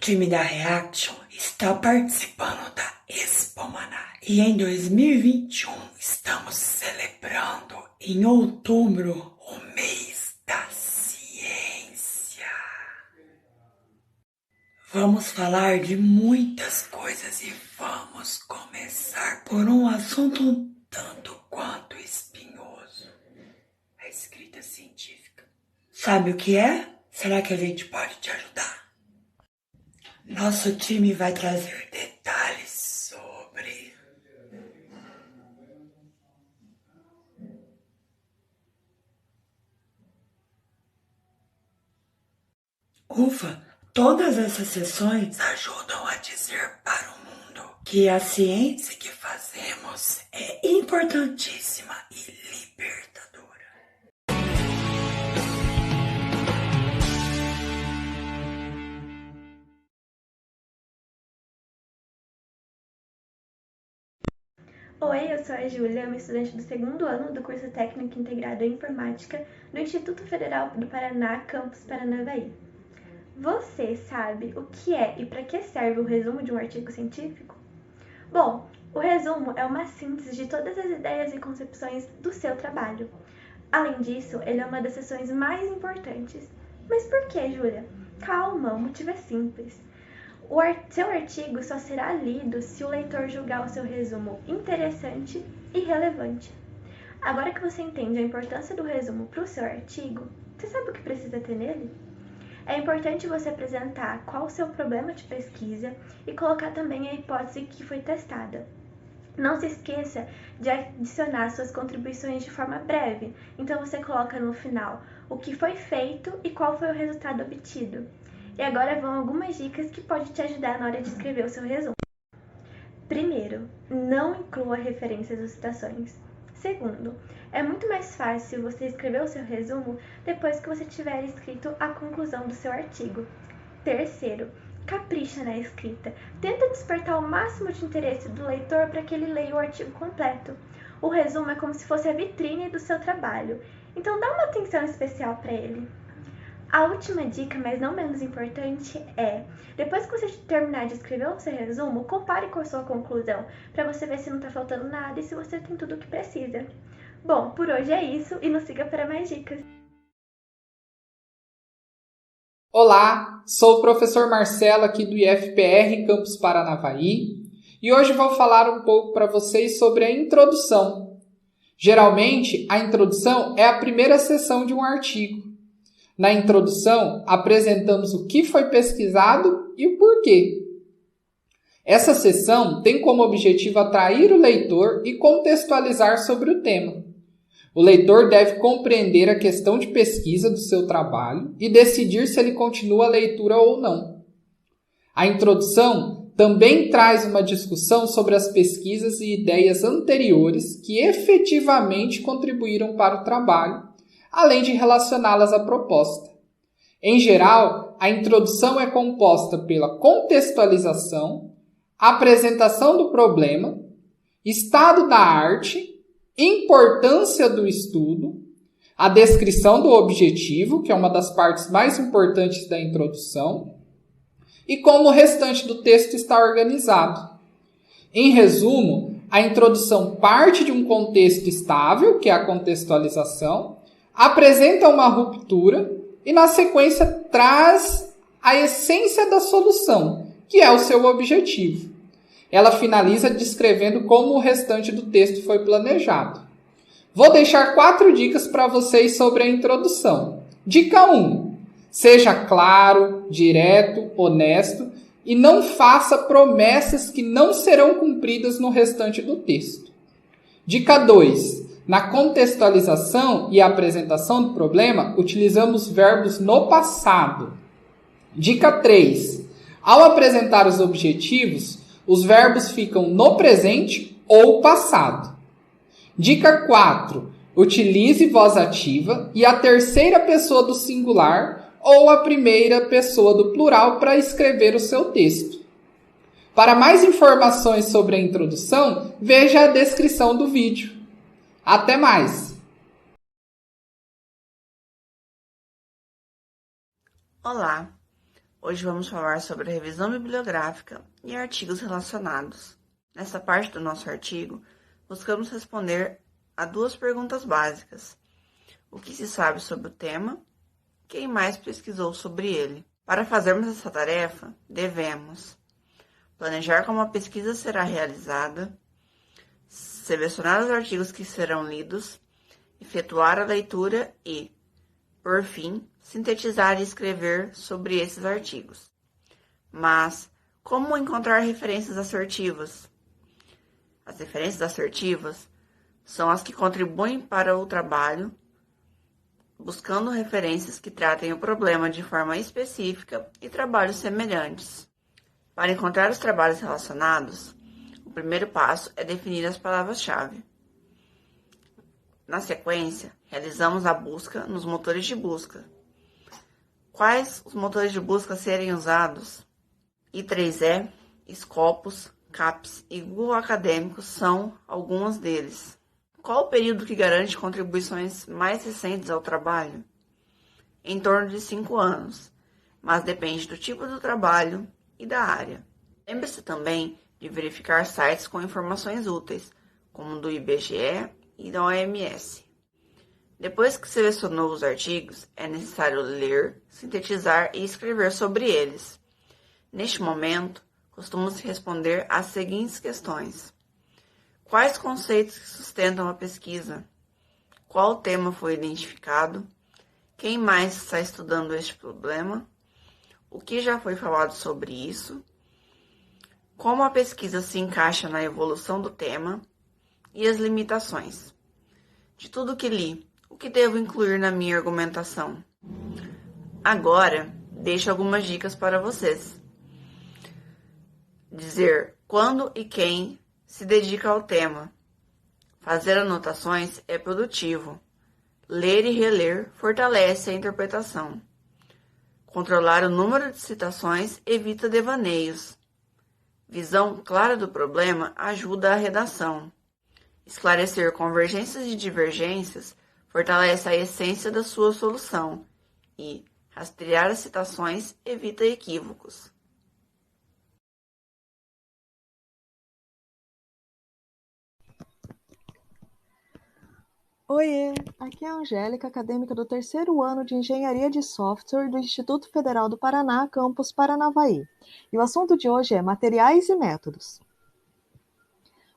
time da Reaction está participando da Expo Maná e em 2021 estamos celebrando em outubro o mês da ciência. Vamos falar de muitas coisas e vamos começar por um assunto um tanto quanto espinhoso: a escrita científica. Sabe o que é? Será que a gente pode te ajudar? Nosso time vai trazer detalhes sobre... Ufa, todas essas sessões ajudam a dizer para o mundo que a ciência que fazemos é importantíssima e libertadora. Oi, eu sou a Júlia, uma estudante do segundo ano do curso técnico integrado em informática do Instituto Federal do Paraná, campus Paranavaí. Você sabe o que é e para que serve o resumo de um artigo científico? Bom, o resumo é uma síntese de todas as ideias e concepções do seu trabalho. Além disso, ele é uma das seções mais importantes. Mas por que, Júlia? Calma, o motivo é simples. Seu artigo só será lido se o leitor julgar o seu resumo interessante e relevante. Agora que você entende a importância do resumo para o seu artigo, você sabe o que precisa ter nele? É importante você apresentar qual o seu problema de pesquisa e colocar também a hipótese que foi testada. Não se esqueça de adicionar suas contribuições de forma breve, então você coloca no final o que foi feito e qual foi o resultado obtido. E agora vão algumas dicas que podem te ajudar na hora de escrever o seu resumo. Primeiro, não inclua referências ou citações. Segundo, é muito mais fácil você escrever o seu resumo depois que você tiver escrito a conclusão do seu artigo. Terceiro, capricha na escrita. Tenta despertar o máximo de interesse do leitor para que ele leia o artigo completo. O resumo é como se fosse a vitrine do seu trabalho, então dá uma atenção especial para ele. A última dica, mas não menos importante, é: depois que você terminar de escrever o seu resumo, compare com a sua conclusão, para você ver se não está faltando nada e se você tem tudo o que precisa. Bom, por hoje é isso e nos siga para mais dicas. Olá, sou o professor Marcelo aqui do IFPR Campus Paranavaí e hoje vou falar um pouco para vocês sobre a introdução. Geralmente, a introdução é a primeira seção de um artigo. Na introdução, apresentamos o que foi pesquisado e o porquê. Essa seção tem como objetivo atrair o leitor e contextualizar sobre o tema. O leitor deve compreender a questão de pesquisa do seu trabalho e decidir se ele continua a leitura ou não. A introdução também traz uma discussão sobre as pesquisas e ideias anteriores que efetivamente contribuíram para o trabalho, além de relacioná-las à proposta. Em geral, a introdução é composta pela contextualização, apresentação do problema, estado da arte, importância do estudo, a descrição do objetivo, que é uma das partes mais importantes da introdução, e como o restante do texto está organizado. Em resumo, a introdução parte de um contexto estável, que é a contextualização, apresenta uma ruptura e, na sequência, traz a essência da solução, que é o seu objetivo. Ela finaliza descrevendo como o restante do texto foi planejado. Vou deixar 4 dicas para vocês sobre a introdução. Dica 1. Seja claro, direto, honesto e não faça promessas que não serão cumpridas no restante do texto. Dica 2. Na contextualização e apresentação do problema, utilizamos verbos no passado. Dica 3. Ao apresentar os objetivos, os verbos ficam no presente ou passado. Dica 4. Utilize voz ativa e a terceira pessoa do singular ou a primeira pessoa do plural para escrever o seu texto. Para mais informações sobre a introdução, veja a descrição do vídeo. Até mais! Olá, Hoje vamos falar sobre a revisão bibliográfica e artigos relacionados. Nessa parte do nosso artigo, buscamos responder a 2 perguntas básicas. O que se sabe sobre o tema? Quem mais pesquisou sobre ele? Para fazermos essa tarefa, devemos planejar como a pesquisa será realizada, selecionar os artigos que serão lidos, efetuar a leitura e, por fim, sintetizar e escrever sobre esses artigos. Mas, como encontrar referências assertivas? As referências assertivas são as que contribuem para o trabalho, buscando referências que tratem o problema de forma específica e trabalhos semelhantes. Para encontrar os trabalhos relacionados, o primeiro passo é definir as palavras-chave. Na sequência, realizamos a busca nos motores de busca. Quais os motores de busca serem usados? I3E, Scopus, CAPES e Google Acadêmico são alguns deles. Qual o período que garante contribuições mais recentes ao trabalho? Em torno de 5 anos, mas depende do tipo do trabalho e da área. Lembre-se também de verificar sites com informações úteis, como do IBGE e da OMS. Depois que selecionou os artigos, é necessário ler, sintetizar e escrever sobre eles. Neste momento, costuma-se responder às seguintes questões. Quais conceitos que sustentam a pesquisa? Qual tema foi identificado? Quem mais está estudando este problema? O que já foi falado sobre isso? Como a pesquisa se encaixa na evolução do tema? E as limitações? De tudo que li, o que devo incluir na minha argumentação? Agora, deixo algumas dicas para vocês. Dizer quando e quem se dedica ao tema. Fazer anotações é produtivo. Ler e reler fortalece a interpretação. Controlar o número de citações evita devaneios. Visão clara do problema ajuda a redação. Esclarecer convergências e divergências fortalece a essência da sua solução. E rastrear as citações evita equívocos. Oiê, aqui é a Angélica, acadêmica do 3º ano de Engenharia de Software do Instituto Federal do Paraná, campus Paranavaí. E o assunto de hoje é materiais e métodos.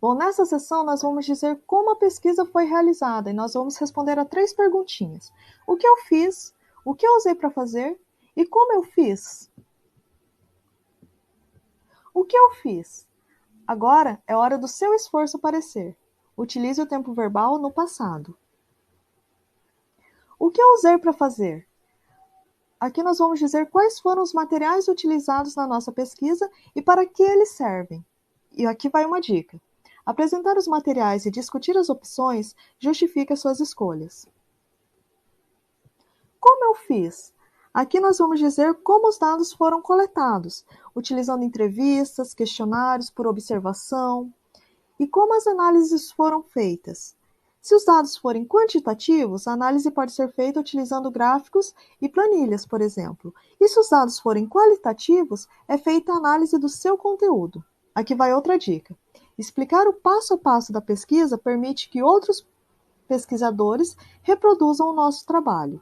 Bom, nessa sessão nós vamos dizer como a pesquisa foi realizada e nós vamos responder a 3 perguntinhas. O que eu fiz, o que eu usei para fazer e como eu fiz? O que eu fiz? Agora é hora do seu esforço aparecer. Utilize o tempo verbal no passado. O que eu usei para fazer? Aqui nós vamos dizer quais foram os materiais utilizados na nossa pesquisa e para que eles servem. E aqui vai uma dica. Apresentar os materiais e discutir as opções justifica suas escolhas. Como eu fiz? Aqui nós vamos dizer como os dados foram coletados, utilizando entrevistas, questionários por observação, e como as análises foram feitas. Se os dados forem quantitativos, a análise pode ser feita utilizando gráficos e planilhas, por exemplo. E se os dados forem qualitativos, é feita a análise do seu conteúdo. Aqui vai outra dica. Explicar o passo a passo da pesquisa permite que outros pesquisadores reproduzam o nosso trabalho.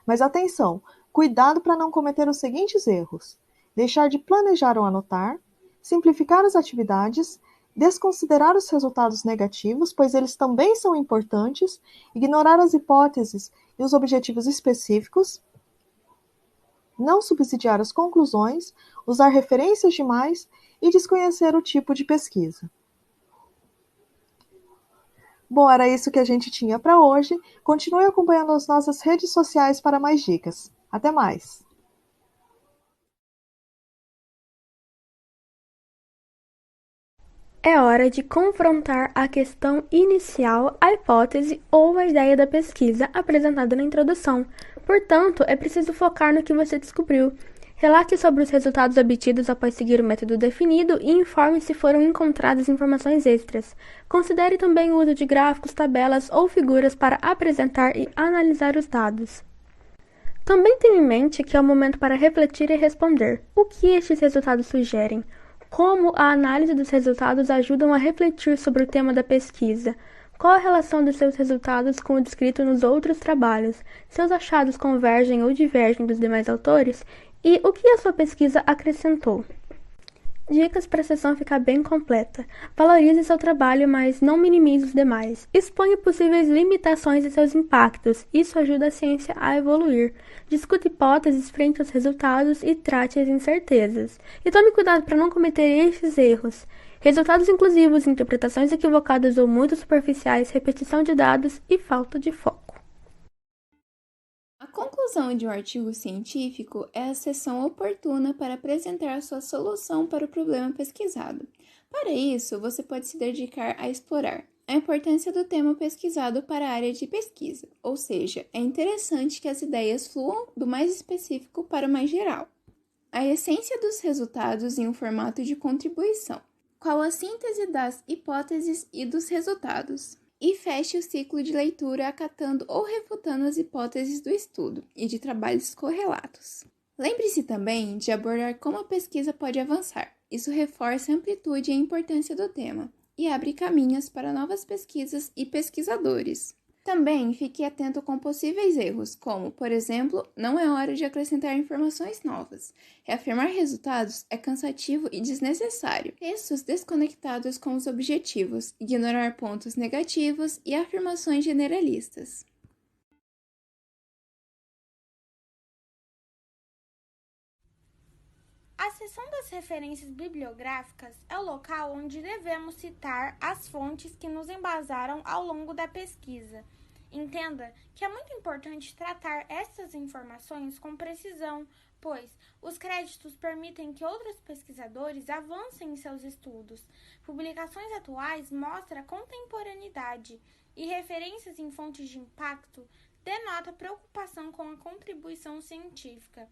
Mas atenção, cuidado para não cometer os seguintes erros. Deixar de planejar ou anotar, simplificar as atividades, desconsiderar os resultados negativos, pois eles também são importantes, ignorar as hipóteses e os objetivos específicos, não subsidiar as conclusões, usar referências demais e desconhecer o tipo de pesquisa. Bom, era isso que a gente tinha para hoje. Continue acompanhando as nossas redes sociais para mais dicas. Até mais! É hora de confrontar a questão inicial, a hipótese ou a ideia da pesquisa apresentada na introdução. Portanto, é preciso focar no que você descobriu. Relate sobre os resultados obtidos após seguir o método definido e informe se foram encontradas informações extras. Considere também o uso de gráficos, tabelas ou figuras para apresentar e analisar os dados. Também tenha em mente que é o momento para refletir e responder. O que estes resultados sugerem? Como a análise dos resultados ajudam a refletir sobre o tema da pesquisa? Qual a relação dos seus resultados com o descrito nos outros trabalhos? Seus achados convergem ou divergem dos demais autores? E o que a sua pesquisa acrescentou? Dicas para a sessão ficar bem completa. Valorize seu trabalho, mas não minimize os demais. Exponha possíveis limitações e seus impactos. Isso ajuda a ciência a evoluir. Discute hipóteses frente aos resultados e trate as incertezas. E tome cuidado para não cometer estes erros. Resultados inclusivos, interpretações equivocadas ou muito superficiais, repetição de dados e falta de foco. A conclusão de um artigo científico é a seção oportuna para apresentar a sua solução para o problema pesquisado. Para isso, você pode se dedicar a explorar a importância do tema pesquisado para a área de pesquisa, ou seja, é interessante que as ideias fluam do mais específico para o mais geral. A essência dos resultados em um formato de contribuição. Qual a síntese das hipóteses e dos resultados? E feche o ciclo de leitura acatando ou refutando as hipóteses do estudo e de trabalhos correlatos. Lembre-se também de abordar como a pesquisa pode avançar. Isso reforça a amplitude e a importância do tema e abre caminhos para novas pesquisas e pesquisadores. Também fique atento com possíveis erros, como, por exemplo, não é hora de acrescentar informações novas. Reafirmar resultados é cansativo e desnecessário. Textos desconectados com os objetivos, ignorar pontos negativos e afirmações generalistas. A seção das referências bibliográficas é o local onde devemos citar as fontes que nos embasaram ao longo da pesquisa. Entenda que é muito importante tratar essas informações com precisão, pois os créditos permitem que outros pesquisadores avancem em seus estudos. Publicações atuais mostram a contemporaneidade e referências em fontes de impacto denota preocupação com a contribuição científica.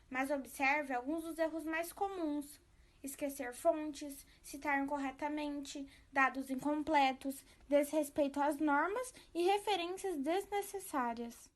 Mas observe alguns dos erros mais comuns: esquecer fontes, citar incorretamente, dados incompletos, desrespeito às normas e referências desnecessárias.